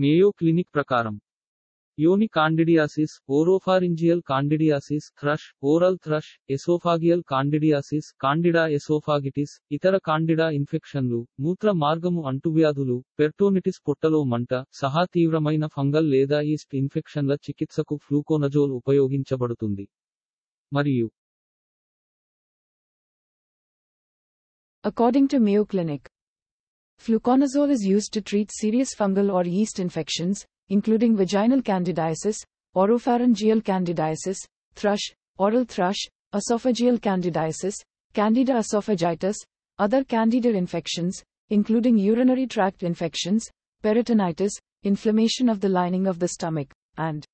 Mayo clinic ప్రకారం యోని candidiasis, oropharyngeal candidiasis, thrush, oral thrush, oesophageal candidiasis, candida oesophagitis, ఇతర candida ఇన్ఫెక్షన్లు, మూత్ర మార్గము అంటువ్యాధులు, పెర్టోనిటిస్ పొట్టలో మంట సహా తీవ్రమైన ఫంగల్ లేదా ఈస్ట్ ఇన్ఫెక్షన్ల చికిత్సకు ఫ్లూకోనజోల్ ఉపయోగించబడుతుంది. మరియు According to Mayo Clinic, fluconazole is used to treat serious fungal or yeast infections, including vaginal candidiasis, oropharyngeal candidiasis, thrush, oral thrush, esophageal candidiasis, candida esophagitis, other candida infections, including urinary tract infections, peritonitis, inflammation of the lining of the stomach, and